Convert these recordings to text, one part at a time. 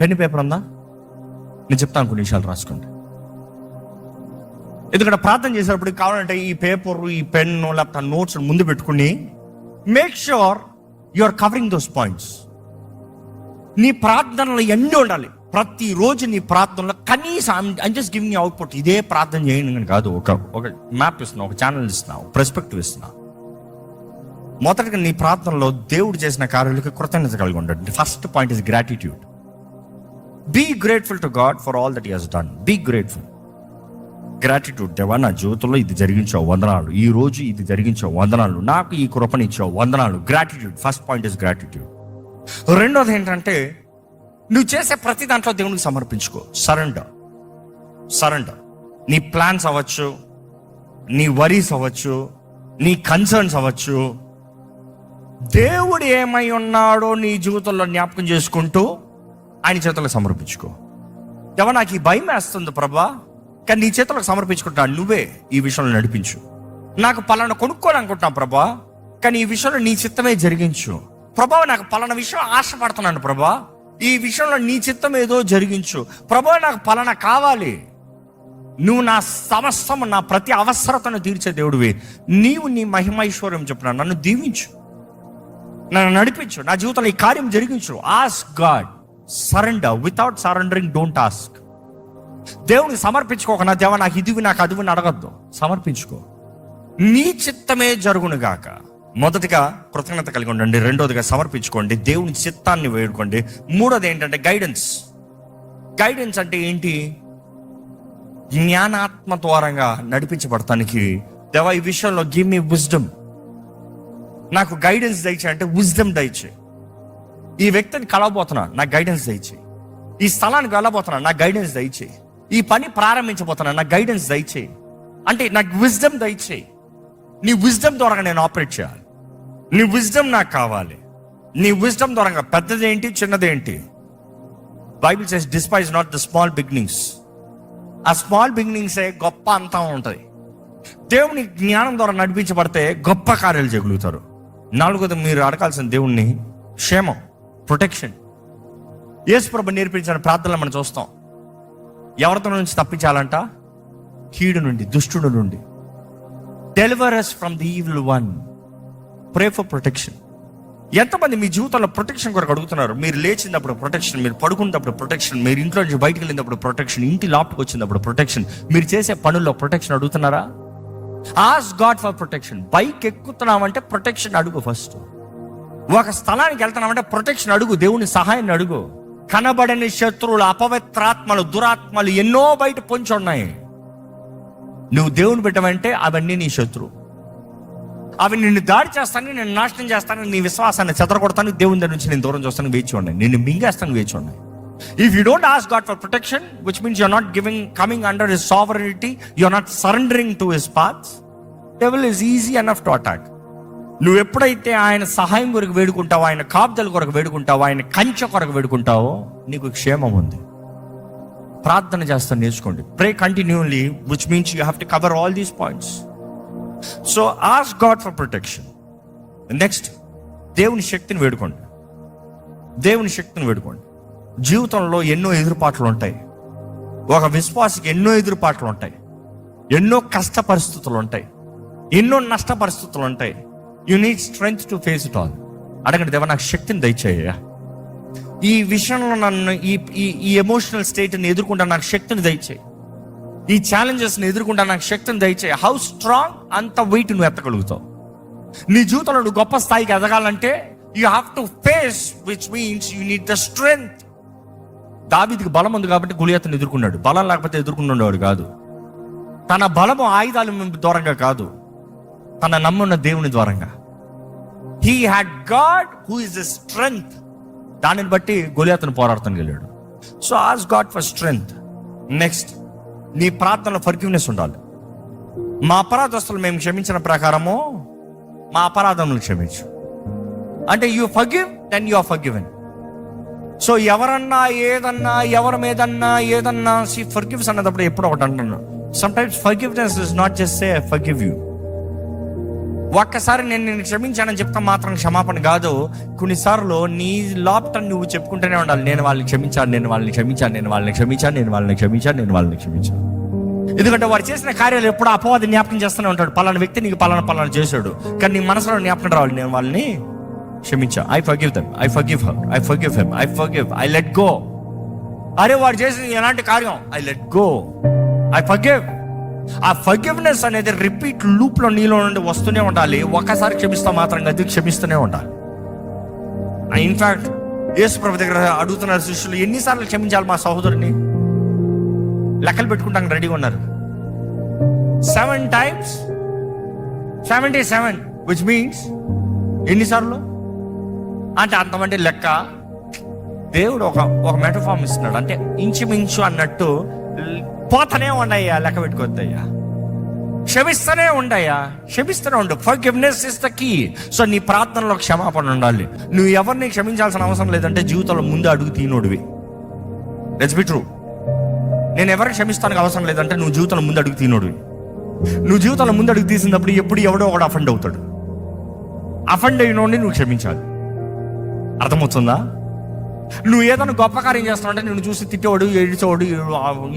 Pen paper ఉందా? నేను చెప్తాను, కొన్ని విషయాలు రాసుకోండి. ఎందుకంటే ప్రార్థన చేసేటప్పుడు కావాలంటే ఈ పేపర్, ఈ పెన్ను, లేకపోతే నోట్స్ ముందు పెట్టుకుని make sure you are covering those points. నీ ప్రార్థనలు ఎన్ని ఉండాలి? ప్రతిరోజు నీ ప్రార్థనలో కనీసం I'm just giving you output. ఇదే ప్రార్థన చేయండి అని కాదు, ఒక మ్యాప్ ఇస్తున్నా, ఒక ఛానల్ ఇస్తున్నా, ఒక పర్స్పెక్టివ్ ఇస్తున్నా. మొదటగా నీ ప్రార్థనలో దేవుడు చేసిన కార్యాలకు కృతజ్ఞత కలిగి ఉండండి. First point is gratitude. Be grateful to God for all that he has done. Be grateful. Gratitude. దేవా, నా జీవితంలో ఇది జరిగించావు, వందనాలు. ఈ రోజు ఇది జరిగించావు, వందనాలు. నాకు ఈ కృపనిచ్చావు, వందనాలు. Gratitude. First point is gratitude. రెండోది ఏంటంటే, నువ్వు చేసే ప్రతి దాంట్లో దేవునికి సమర్పించుకో. సరెండర్. నీ ప్లాన్స్ అవ్వచ్చు, నీ వరీస్ అవ్వచ్చు, నీ కన్సర్న్స్ అవ్వచ్చు. దేవుడు ఏమై ఉన్నాడో నీ జీవితంలో జ్ఞాపకం చేసుకుంటూ ఆయన చేతులకు సమర్పించుకో. దేవా, నాకు ఈ భయం వేస్తుంది ప్రభా, కానీ నీ చేతులకు సమర్పించుకుంటాను, నువ్వే ఈ విషయంలో నడిపించు. నాకు పలానా కొనుక్కోవాలనుకుంటున్నాను ప్రభా, కానీ ఈ విషయంలో నీ చిత్తమే జరిగించు. ప్రభా, నాకు పలానా విషయం ఆశపడుతున్నాను ప్రభా, ఈ విషయంలో నీ చిత్తం ఏదో జరిగించు. ప్రభా, నాకు పలానా కావాలి. నువ్వు నా సమస్తము, నా ప్రతి అవసరతను తీర్చే దేవుడివి. నీవు నీ మహిమైశ్వర్యం చెప్పున నన్ను దీవించు, నన్ను నడిపించు, నా జీవితంలో ఈ కార్యం జరిగించు. Ask God. Surrender. Without surrendering don't ask. దేవునికి సమర్పించుకోక, నా దేవా నాకు ఇదివి, నాకు అదివి అడగద్దు. సమర్పించుకో. నీ చిత్తమే జరుగును గాక. మొదటిగా కృతజ్ఞత కలిగి ఉండండి. రెండోదిగా సమర్పించుకోండి, దేవుని చిత్తాన్ని వేడుకోండి. మూడోది ఏంటంటే గైడెన్స్. గైడెన్స్ అంటే ఏంటి? జ్ఞానాత్మ ద్వారంగా నడిపించబడటానికి, దేవా ఈ విషయంలో గివ్ మీ విజ్డమ్, నాకు గైడెన్స్ దయచే అంటే విజ్డమ్ దయచే. ఈ వ్యక్తిని కలవబోతున్నా, నాకు గైడెన్స్ దయచే. ఈ స్థలానికి వెళ్ళబోతున్నా, నాకు గైడెన్స్ దయచే. ఈ పని ప్రారంభించబోతున్నా, నాకు గైడెన్స్ దయచే. అంటే నాకు విజ్డమ్ దయచే. నీ విజ్డమ్ ద్వారా నేను ఆపరేట్ చేయాలి. నీ విజ్డమ్ నాకు కావాలి. నీ విజ్డమ్ ద్వారా పెద్దదేంటి, చిన్నదేంటి. Bible says despise not the small beginnings. ఆ స్మాల్ బిగినింగ్సే గొప్ప అంతా ఉంటుంది. దేవుని జ్ఞానం ద్వారా నడిపించబడితే గొప్ప కార్యాలు జరుగుతారు. నాలుగోది మీరు అడగాల్సిన దేవుణ్ణి క్షేమం, ప్రొటెక్షన్. యేసు ప్రభు నేర్పించిన ప్రార్థనలు మనం చూస్తాం. ఎవరితో నుంచి తప్పించాలంట? కీడు నుండి, దుష్టుడు నుండి. Deliver us from the evil one. Pray for protection. ఎంతమంది మీ జీవితంలో ప్రొటెక్షన్ కొరకు అడుగుతున్నారు? మీరు లేచినప్పుడు ప్రొటెక్షన్, మీరు పడుకున్నప్పుడు ప్రొటెక్షన్, మీరు ఇంట్లో నుంచి బయటకు వెళ్ళినప్పుడు ప్రొటెక్షన్, ఇంటి లోపలికి వచ్చినప్పుడు ప్రొటెక్షన్, మీరు చేసే పనుల్లో ప్రొటెక్షన్ అడుగుతున్నారా? Ask God for protection. Bike ఎక్కుతున్నామంటే ప్రొటెక్షన్ అడుగు ఫస్ట్. ఒక స్థలానికి వెళ్తున్నామంటే ప్రొటెక్షన్ అడుగు, దేవుని సహాయాన్ని అడుగు. కనబడని శత్రువులు, అపవిత్రాత్మలు, దురాత్మలు ఎన్నో బయట పొంచి ఉన్నాయి. నువ్వు దేవుని పెట్టమంటే అవన్నీ నీ శత్రువు. అవి నిన్ను దాడి చేస్తాను, నేను నాశనం చేస్తాను, నీ విశ్వాసాన్ని చెదరగొడతాను, దేవుని దగ్గర నుంచి నేను దూరం చేస్తాను, వేచి ఉన్నాయి, నిన్ను మింగేస్తాను, వేచి ఉన్నాయి. If you don't ask God for protection, which means you are not coming under his sovereignty, you are not surrendering to his paths, devil is easy enough to attack. నువ్వు ఎప్పుడైతే ఆయన సహాయం కొరకు వేడుకుంటావో, ఆయన కాపుదల కొరకు వేడుకుంటావో, ఆయన కంచె కొరకు వేడుకుంటావో, నీకు క్షేమం ఉంది. ప్రార్థన చేస్తాను, నేర్చుకోండి. Pray continuously, which means you have to cover all these points. So ask God for protection. Next, దేవుని శక్తిని వేడుకోండి. దేవుని శక్తిని వేడుకోండి. జీవితంలో ఎన్నో ఎదురుపాట్లు ఉంటాయి. ఒక విశ్వాసికి ఎన్నో ఎదురుపాట్లు ఉంటాయి, ఎన్నో కష్ట పరిస్థితులు ఉంటాయి, ఎన్నో నష్ట పరిస్థితులు ఉంటాయి. You need strength to face it all. అడగండి, దేవా నాకు శక్తిని దయచేయ, ఈ విషయంలో నన్ను ఈ ఎమోషనల్ స్టేట్ని ఎదుర్కొంటా నాకు శక్తిని దయచేయి, ఈ ఛాలెంజెస్ని ఎదుర్కొంటా నాకు శక్తిని దయచేయి. హౌ స్ట్రాంగ్, అంత వెయిట్ నువ్వు ఎత్తగలుగుతావు. నీ జీవితంలో నువ్వు గొప్ప స్థాయికి ఎదగాలంటే you have to face, which means you need the strength. దావీదుకి బలం ఉంది కాబట్టి గొలియాతుని ఎదుర్కొన్నాడు. బలం లేకపోతే ఎదుర్కొన్నవాడు కాదు. తన బలము ఆయుధాల ద్వారంగా కాదు, తన నమ్మున్న దేవుని ద్వారంగా. He had God who is the strength. దానిని బట్టి గొలియాతును పోరాడతానికి వెళ్ళాడు. So ask God for strength. Next, నీ ప్రార్థనలో ఫర్గివ్నెస్ ఉండాలి. మా అపరాధస్తులు మేము క్షమించిన ప్రకారము మా అపరాధములు క్షమించు. అంటే you forgive, then you are forgiven. So ఎవరన్నా ఏదన్నా, ఎవరి మీదన్నా ఏదన్నా, ఫర్గివ్స్ అన్నప్పుడు ఎప్పుడు ఒకటి అంటున్నాను, sometimes forgiveness is not just say forgive you. ఒక్కసారి నేను క్షమించానని చెప్తా మాత్రం క్షమాపణ కాదు. కొన్నిసార్లు నీ లోపట నువ్వు చెప్పుకుంటూనే ఉండాలి, నేను వాళ్ళని క్షమించాను, నేను వాళ్ళని క్షమించాను, నేను వాళ్ళని క్షమించాను, నేను వాళ్ళని క్షమించాను, నేను వాళ్ళని క్షమించాను. ఎందుకంటే వారు చేసిన కార్యాలు ఎప్పుడు అపవాది జ్ఞాపకం చేస్తూనే ఉంటాడు. పలానా వ్యక్తి నీకు పలానా చేశాడు, కానీ నీ మనసులో జ్ఞాపకం రావాలి, నేను వాళ్ళని క్షమించా. I forgive them, I forgive her, I forgive him, I forgive, I let go. అరే వాడు చేసిన ఎలాంటి కార్యం, I let go, I forgive. ఆ ఫర్గివ్నెస్ అనేది రిపీట్ లూప్ లో నీలో నుండి వస్తూనే ఉండాలి. ఒక్కసారి క్షమిస్తా మాత్రం అది క్షమిస్తూనే ఉండాలి. ఇన్ఫాక్ట్ యేసు ప్రభు దగ్గర అడుగుతున్నారు శిష్యులు, ఎన్నిసార్లు క్షమించాలి మా సహోదరుని? లెక్కలు పెట్టుకుంటానికి రెడీగా ఉన్నారు. 7 times 77, which means ఎన్నిసార్లు అంటే అంతమంటే లెక్క. దేవుడు ఒక మెటఫార్మ్ ఇస్తున్నాడు, అంటే ఇంచుమించు అన్నట్టు పోతనే ఉండయ్యా, లెక్క పెట్టుకోవద్దయ్యా, క్షమిస్తూనే ఉండయ్యా, క్షమిస్తూనే ఉండు. Forgiveness is the key. So నీ ప్రార్థనలో క్షమాపణ ఉండాలి. నువ్వు ఎవరిని క్షమించాల్సిన అవసరం లేదంటే జీవితంలో ముందు అడుగు తీనోడివి. Let's be true. నేను ఎవరికి క్షమిస్తానికి అవసరం లేదంటే నువ్వు జీవితంలో ముందు అడుగు తీనోడివి. నువ్వు జీవితంలో ముందు అడుగు తీసినప్పుడు ఎప్పుడు ఎవడో ఒకడు అఫెండ్ అవుతాడు. అఫెండ్ అయినోడిని నువ్వు క్షమించాలి. అర్థమవుతుందా? నువ్వు ఏదైనా గొప్ప కార్యం చేస్తున్నావు అంటే నిన్ను చూసి తిట్టేవాడు, ఏడిచేవాడు,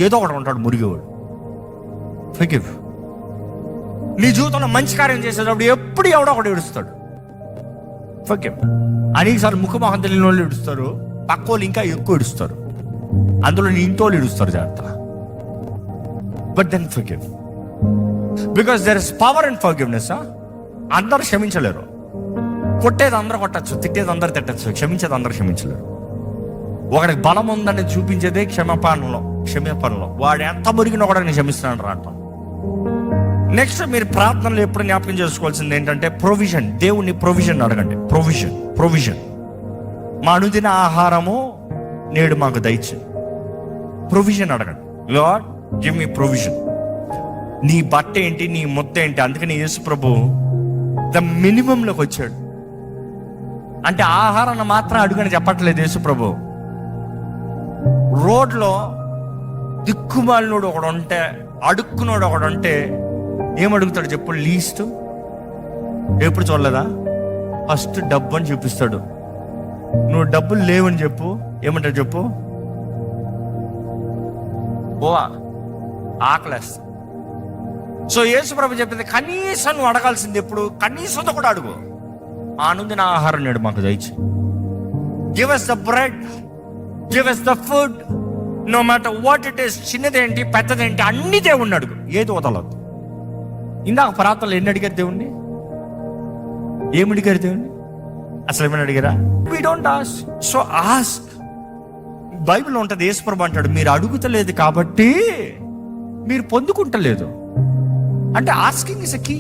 ఏదో ఒకటి ఉంటాడు, మురిగేవాడు. ఫర్గివ్. నీ జీవితంలో మంచి కార్యం చేసేటప్పుడు ఎప్పుడు ఎవడో ఒకటి ఏడుస్తాడు. ఫర్గివ్. అనేకసార్లు ముఖమొహం తెలియని వాళ్ళు ఏడుస్తారు, పక్క వాళ్ళు ఇంకా ఎక్కువ ఏడుస్తారు, అందులో నీ ఇంటోళ్ళు ఏడుస్తారు, జాగ్రత్త. But then forgive, because there is power in forgiveness. అందరూ క్షమించలేరు. కొట్టేది అందరూ కొట్టచ్చు, తిట్టేది అందరూ తిట్టచ్చు, క్షమించేది అందరూ క్షమించలేరు. ఒకడికి బలం ఉందని చూపించేదే క్షమాపణలో. వాడు ఎంత మురిగినా కూడా నేను క్షమిస్తున్నాడు రా అంటాం. నెక్స్ట్ మీరు ప్రార్థనలు ఎప్పుడు జ్ఞాపకం చేసుకోవాల్సింది ఏంటంటే ప్రొవిజన్. దేవుని ప్రొవిజన్ అడగండి. ప్రొవిజన్. మా అనుదిన ఆహారము నేడు మాకు దయచేయి. ప్రొవిజన్ అడగండి. Lord give me provision. నీ బట్ట ఏంటి, నీ ముద్ద ఏంటి? అందుకని యేసు ప్రభు ద మినిమంలోకి వచ్చాడు. అంటే ఆహారాన్ని మాత్రం అడుగని చెప్పట్లేదు యేసు ప్రభు. రోడ్లో దిక్కుమాలినోడు ఒకడు ఉంటే, అడుక్కునోడు ఒకడు ఉంటే ఏమడుగుతాడు చెప్పు? లీస్ట్. ఎప్పుడు చూడలేదా? ఫస్ట్ డబ్బు అని చూపిస్తాడు. నువ్వు డబ్బులు లేవని చెప్పు, ఏమంటాడు చెప్పు? ఓవా ఆకలేస్తా. సో యేసు ప్రభు చెప్పింది కనీసం నువ్వు అడగాల్సింది ఎప్పుడు? కనీసంతో కూడా అడుగు. ఆనందిన ఆహారం నేడు మాకు దయచేయి. Give us the bread, give us the food, no matter what it is. చిన్నదేంటి పెద్దదేంటి అన్ని దేవుణ్ణి అడుగు, ఏది వదలదు. ఇందాక ప్రార్థనలు ఎన్ని అడిగారు దేవుణ్ణి? ఏమి అడిగారు దేవుణ్ణి? అసలు ఏమైనా అడిగారా? we don't ask, so ask. బైబిల్లో ఉంటుంది, యేసు ప్రభు అంటాడు మీరు అడుగుతలేదు కాబట్టి మీరు పొందుకుంటలేదు. అంటే asking is a key.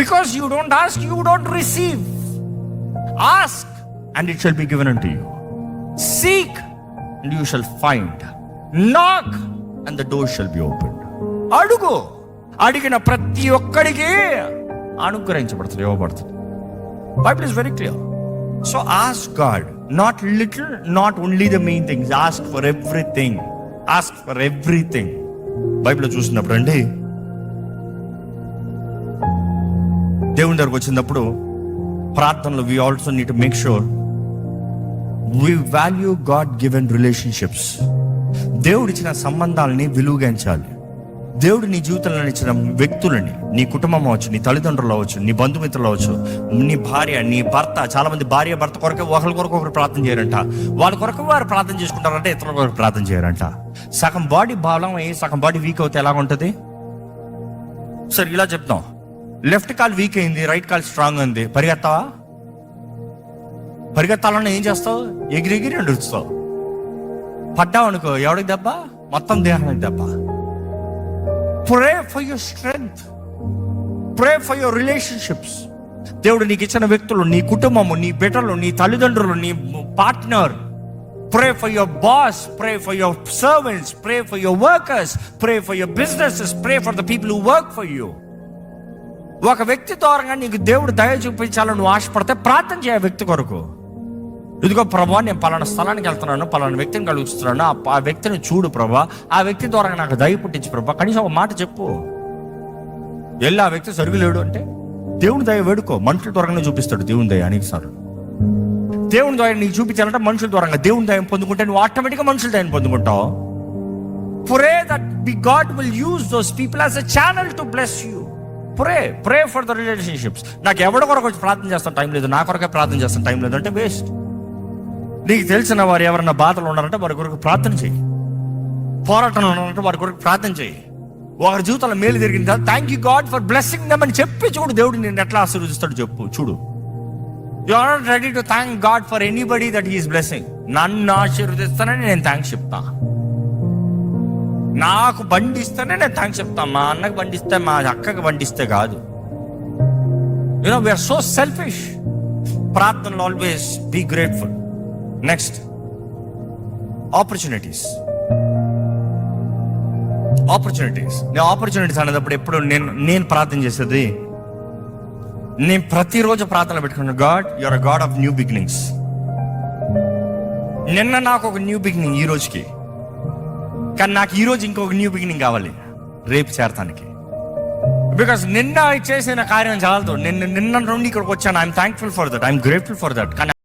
Because you don't ask, you don't receive. Ask and it shall be given unto you. Seek and you shall find. Knock and the door shall be opened. అడుగు. అడిగిన ప్రతి ఒక్కడికి అనుగ్రహించబడుతుంది, ఇవ్వబడుతుంది. Bible is very clear. So ask God, not little, not only the main things. Ask for everything. Ask for everything. బైబిల్లో చూసినప్పుడు అండి, దేవుని దగ్గరకు వచ్చినప్పుడు ప్రార్థనలో we also need to make sure we value God given relationships. దేవుడు ఇచ్చిన సంబంధాలని విలువగించాలి. దేవుడు నీ జీవితంలో ఇచ్చిన వ్యక్తులని, నీ కుటుంబం అవచ్చు, నీ తల్లిదండ్రులు అవచ్చు, నీ బంధుమిత్రులు అవచ్చు, నీ భార్య, నీ భర్త. చాలా మంది భార్య భర్త కొరకు ఒకరి కొరకు ఒకరు ప్రార్థన చేయరంట. వాళ్ళ కొరకు వారు ప్రార్థన చేసుకుంటారంటే ఇతరుల కొరకు ప్రార్థన చేయరంట. సగం బాడీ బలం అయ్యి సగం బాడీ వీక్ అవుతే ఎలాగుంటుంది? సరే ఇలా చెప్తాం, లెఫ్ట్ కాల్ వీక్ అయింది, రైట్ కాల్ స్ట్రాంగ్ ఉంది, పరిగెత్తావా? పరిగెత్తాలన్నా ఏం చేస్తావు? ఎగిరి నడుస్తావు. పడ్డావు అనుకో, ఎవడికి దెబ్బ? మొత్తం దేహానికి దెబ్బ. Pray for your strength, pray for your relationships. దేవుడు నీకు ఇచ్చిన వ్యక్తులు, నీ కుటుంబము, నీ బిడ్డలు, నీ తల్లిదండ్రులు, నీ partner. Pray for your boss, pray for your servants, pray for your workers, pray for your businesses, pray for the people who work for you. ఒక వ్యక్తి ద్వారంగా నీకు దేవుడు దయ చూపించాలని నువ్వు ఆశపడితే ప్రార్థన చేయ వ్యక్తి కొరకు. ఇదిగో ప్రభా, నేను పలానా స్థలానికి వెళ్తున్నాను, పలానా వ్యక్తిని కలుగుతున్నాను, ఆ వ్యక్తిని చూడు ప్రభా, ఆ వ్యక్తి ద్వారా నాకు దయ పుట్టించి ప్రభా, కనీసం ఒక మాట చెప్పు. వెళ్ళి ఆ వ్యక్తి సరిగి లేడు అంటే దేవుని దయ వేడుకో, మనుషుల ద్వారానే చూపిస్తాడు దేవుని దయ అనేక సార్లు. దేవుని దయ నీకు చూపించాలంటే మనుషుల ద్వారా దేవుని దయం పొందుకుంటే నువ్వు ఆటోమేటిక్గా మనుషుల దయని పొందుకుంటావు. Pray that God will use those people as a channel to bless you. Pray for the relationships. నాకు ఎవరి కొరకు వచ్చి ప్రార్థన చేస్తాను టైం లేదు, నా కొరకే ప్రార్థన చేస్తాను టైం లేదు అంటే వేస్ట్. నీకు తెలిసిన వారు ఎవరన్నా బాధలు ఉన్నారంటే వారి కొరకు ప్రార్థన చేయి. పోరాటంలో ఉన్నారంటే వారి కొరకు ప్రార్థన చేయి. వారి జీవితంలో మేలు జరిగిన తర్వాత thank you God for blessing them అని చెప్పి చూడు, దేవుడు నేను ఎట్లా ఆశీర్వదిస్తాడు చెప్పు చూడు. You are not ready to thank God for anybody that he is blessing. నన్ను ఆశీర్వదిస్తానని నేను థ్యాంక్స్ చెప్తా. నాకు బండి ఇస్తేనే నేను థ్యాంక్స్ చెప్తా. మా అన్నకు బండి ఇస్తే, మా అక్కకి బండి ఇస్తే కాదు. You know we are so selfish. ప్రార్థనలో always be grateful. Next, opportunities. నేను ఆపర్చునిటీస్ అనేటప్పుడు ఎప్పుడు నేను ప్రార్థన చేసేది, నేను ప్రతిరోజు ప్రార్థన పెట్టుకున్నాను, God you are a God of new beginnings. నిన్న నాకు ఒక న్యూ బిగినింగ్ ఈ రోజుకి, కానీ నాకు ఈ రోజు ఇంకొక న్యూ బిగినింగ్ కావాలి రేపు చేరటానికి. బికాస్ నిన్న చేసిన కార్యం చాలదు. నిన్న నుండి ఇక్కడికి వచ్చాను. I'm thankful for that, I'm grateful for that. కానీ